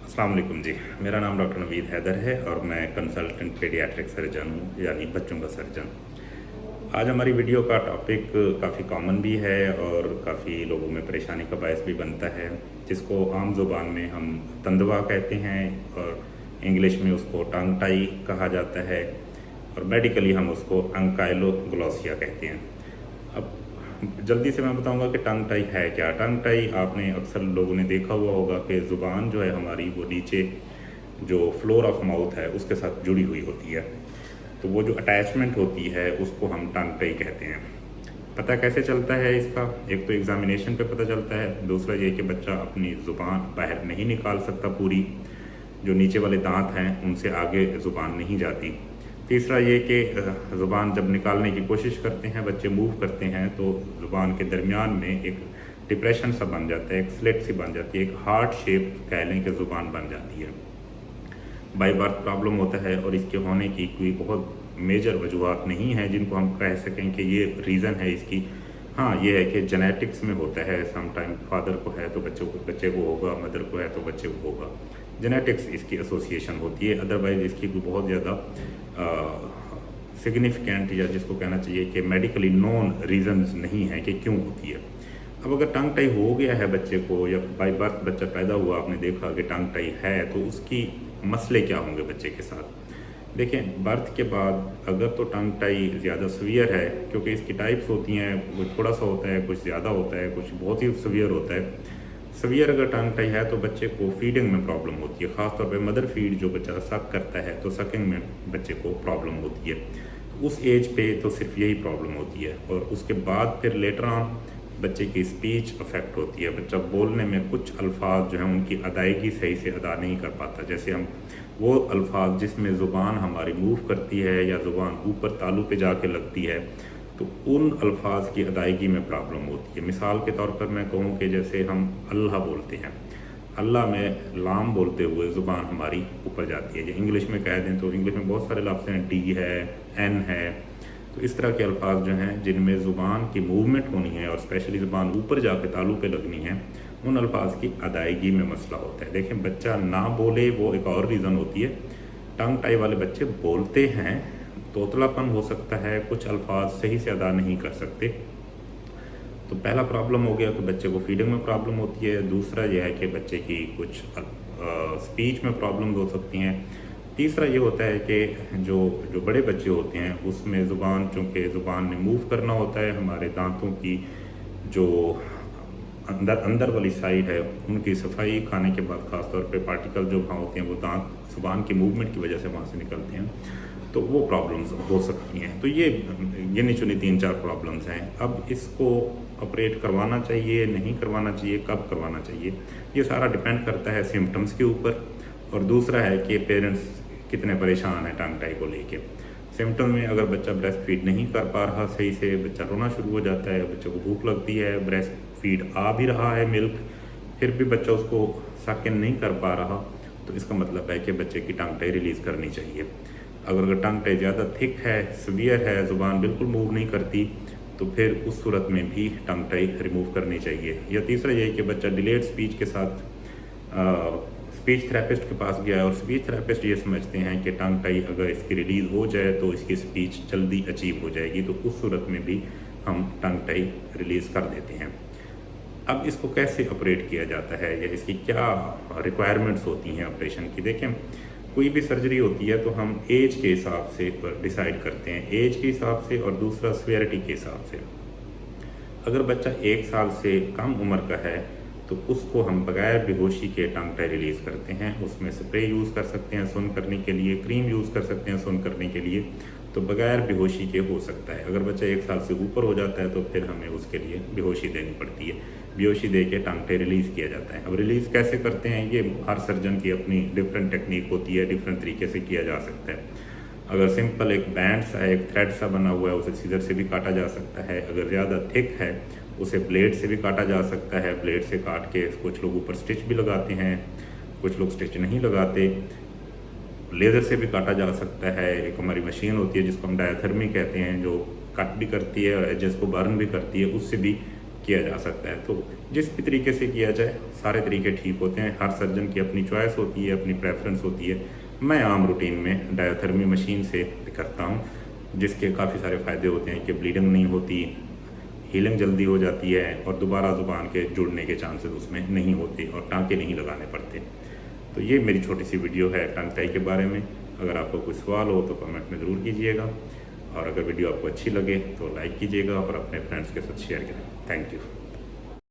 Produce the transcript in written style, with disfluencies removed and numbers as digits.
अस्सलाम वालेकुम जी। मेरा नाम डॉक्टर नवीद हैदर है और मैं कंसल्टेंट पेडियाट्रिक सर्जन हूँ, यानी बच्चों का सर्जन। आज हमारी वीडियो का टॉपिक काफ़ी कॉमन भी है और काफ़ी लोगों में परेशानी का बायस भी बनता है, जिसको आम ज़ुबान में हम तंदवा कहते हैं और इंग्लिश में उसको टंग टाई कहा जाता है और मेडिकली हम उसको अंकाइलोग्लोसिया कहते हैं। अब जल्दी से मैं बताऊंगा कि टंग टाई है क्या। टंग टाई आपने अक्सर लोगों ने देखा हुआ होगा कि ज़ुबान जो है हमारी वो नीचे जो फ्लोर ऑफ माउथ है उसके साथ जुड़ी हुई होती है, तो वो जो अटैचमेंट होती है उसको हम टंग टाई कहते हैं। पता कैसे चलता है इसका? एक तो एग्जामिनेशन पे पता चलता है, दूसरा ये कि बच्चा अपनी ज़ुबान बाहर नहीं निकाल सकता पूरी, जो नीचे वाले दांत हैं उनसे आगे ज़ुबान नहीं जाती। तीसरा ये कि ज़ुबान जब निकालने की कोशिश करते हैं, बच्चे मूव करते हैं, तो ज़ुबान के दरमियान में एक डिप्रेशन सा बन जाता है, एक स्लिट सी बन जाती है, एक हार्ट शेप कह लें कि ज़ुबान बन जाती है। बाई बर्थ प्रॉब्लम होता है और इसके होने की कोई बहुत मेजर वजूहत नहीं है जिनको हम कह सकें कि ये रीज़न है इसकी। हाँ, ये है कि जेनेटिक्स में होता है, सम टाइम फादर को है तो बच्चे को होगा, मदर को है तो बच्चे को होगा। जेनेटिक्स इसकी एसोसिएशन होती है, अदरवाइज़ इसकी कोई बहुत ज़्यादा सिग्निफिकेंट या जिसको कहना चाहिए कि मेडिकली नोन रीज़न्स नहीं है कि क्यों होती है। अब अगर टंग टाई हो गया है बच्चे को या बाई बर्थ बच्चा पैदा हुआ, आपने देखा कि टंग टाई है, तो उसकी मसले क्या होंगे बच्चे के साथ? देखें, बर्थ के बाद अगर तो टंग टाई ज़्यादा सीवियर है, क्योंकि इसकी टाइप्स होती हैं, कुछ थोड़ा सा होता है, कुछ ज़्यादा होता है, कुछ बहुत ही सीवियर होता है। सीवियर अगर टंग टाई है तो बच्चे को फीडिंग में प्रॉब्लम होती है, ख़ासतौर पे मदर फीड जो बच्चा सक करता है तो सकिंग में बच्चे को प्रॉब्लम होती है। तो उस एज पे तो सिर्फ यही प्रॉब्लम होती है और उसके बाद फिर लेटर ऑन बच्चे की स्पीच अफेक्ट होती है। बच्चा बोलने में कुछ अल्फाज जो हैं उनकी अदायगी सही से अदा नहीं कर पाता। जैसे हम वो अल्फाज जिसमें ज़ुबान हमारी मूव करती है या ज़ुबान ऊपर तालू पे जाके लगती है, तो उन अल्फाज की अदायगी में प्रॉब्लम होती है। मिसाल के तौर पर मैं कहूँ कि जैसे हम अल्लाह बोलते हैं, अल्लाह में लाम बोलते हुए ज़ुबान हमारी ऊपर जाती है। या इंग्लिश में कह दें तो इंग्लिश में बहुत सारे लफ्ज़ हैं, डी है, एन है, तो इस तरह के अल्फाज जो हैं जिनमें ज़ुबान की मूवमेंट होनी है और स्पेशली ज़ुबान ऊपर जाके तालू पे लगनी है, उन अल्फाज की अदायगी में मसला होता है। देखें, बच्चा ना बोले वो एक और रीज़न होती है। टंग टाई वाले बच्चे बोलते हैं, तोतलापन हो सकता है, कुछ अल्फाज सही से अदा नहीं कर सकते। तो पहला प्रॉब्लम हो गया कि बच्चे को फीडिंग में प्रॉब्लम होती है। दूसरा यह है कि बच्चे की कुछ स्पीच में प्रॉब्लम हो सकती हैं। तीसरा ये होता है कि जो बड़े बच्चे होते हैं उसमें ज़ुबान, चूँकि ज़ुबान ने मूव करना होता है, हमारे दांतों की जो अंदर वाली साइड है उनकी सफाई खाने के बाद ख़ासतौर पे पार्टिकल जो वहाँ होते हैं वो दांत ज़ुबान की मूवमेंट की वजह से वहाँ से निकलते हैं, तो वो प्रॉब्लम्स हो सकती हैं। तो ये गिनी चुनी 3-4 प्रॉब्लम्स हैं। अब इसको ऑपरेट करवाना चाहिए, नहीं करवाना चाहिए, कब करवाना चाहिए, ये सारा डिपेंड करता है सिम्टम्स के ऊपर। और दूसरा है कि पेरेंट्स कितने परेशान हैं टंग टाई को लेके। सिम्टम में अगर बच्चा ब्रेस्ट फीड नहीं कर पा रहा सही से, बच्चा रोना शुरू हो जाता है, बच्चे को भूख लगती है, ब्रेस्ट फीड आ भी रहा है मिल्क, फिर भी बच्चा उसको सक इन नहीं कर पा रहा, तो इसका मतलब है कि बच्चे की टंग टाई रिलीज़ करनी चाहिए। अगर टंग टाई ज़्यादा थिक है, सीवियर है, ज़ुबान बिल्कुल मूव नहीं करती, तो फिर उस सूरत में भी टंग टाई रिमूव करनी चाहिए। या तीसरा ये है कि बच्चा डिलेड स्पीच के साथ स्पीच थेरेपिस्ट के पास गया और स्पीच थेरेपिस्ट ये समझते हैं कि टंग टाई अगर इसकी रिलीज़ हो जाए तो इसकी स्पीच जल्दी अचीव हो जाएगी, तो उस सूरत में भी हम टंग टाई रिलीज़ कर देते हैं। अब इसको कैसे ऑपरेट किया जाता है या इसकी क्या रिक्वायरमेंट्स होती हैं ऑपरेशन की? देखें, कोई भी सर्जरी होती है तो हम एज के हिसाब से डिसाइड करते हैं, एज के हिसाब से और दूसरा सीवियरिटी के हिसाब से। अगर बच्चा 1 साल से कम उम्र का है तो उसको हम बगैर बेहोशी के टंग टाई रिलीज़ करते हैं। उसमें स्प्रे यूज़ कर सकते हैं सुन करने के लिए, क्रीम यूज़ कर सकते हैं सुन करने के लिए, तो बगैर बेहोशी के हो सकता है। अगर बच्चा 1 साल से ऊपर हो जाता है तो फिर हमें उसके लिए बेहोशी देनी पड़ती है, बेहोशी दे के टंग टाई रिलीज़ किया जाता है। अब रिलीज़ कैसे करते हैं, ये हर सर्जन की अपनी डिफरेंट टेक्निक होती है, डिफरेंट तरीके से किया जा सकता है। अगर सिंपल एक बैंड सा, एक थ्रेड सा बना हुआ है, उसे सीजर से भी काटा जा सकता है। अगर ज़्यादा थिक है उसे ब्लेड से भी काटा जा सकता है। ब्लेड से काट के कुछ लोग ऊपर स्टिच भी लगाते हैं, कुछ लोग स्टिच नहीं लगाते। लेज़र से भी काटा जा सकता है। एक हमारी मशीन होती है जिसको हम डायथर्मी कहते हैं, जो कट भी करती है और एजेस को बर्न भी करती है, उससे भी किया जा सकता है। तो जिस भी तरीके से किया जाए सारे तरीके ठीक होते हैं। हर सर्जन की अपनी चॉइस होती है, अपनी प्रेफरेंस होती है। मैं आम रूटीन में डायोथर्मी मशीन से करता हूँ, जिसके काफ़ी सारे फ़ायदे होते हैं कि ब्लीडिंग नहीं होती, हीलिंग जल्दी हो जाती है और दोबारा ज़ुबान के जुड़ने के चांसेस उसमें नहीं होते और टाँके नहीं लगाने पड़ते। तो ये मेरी छोटी सी वीडियो है टंग टाई के बारे में। अगर आपको कोई सवाल हो तो कमेंट में ज़रूर कीजिएगा, और अगर वीडियो आपको अच्छी लगे तो लाइक कीजिएगा और अपने फ्रेंड्स के साथ शेयर करें। Thank you.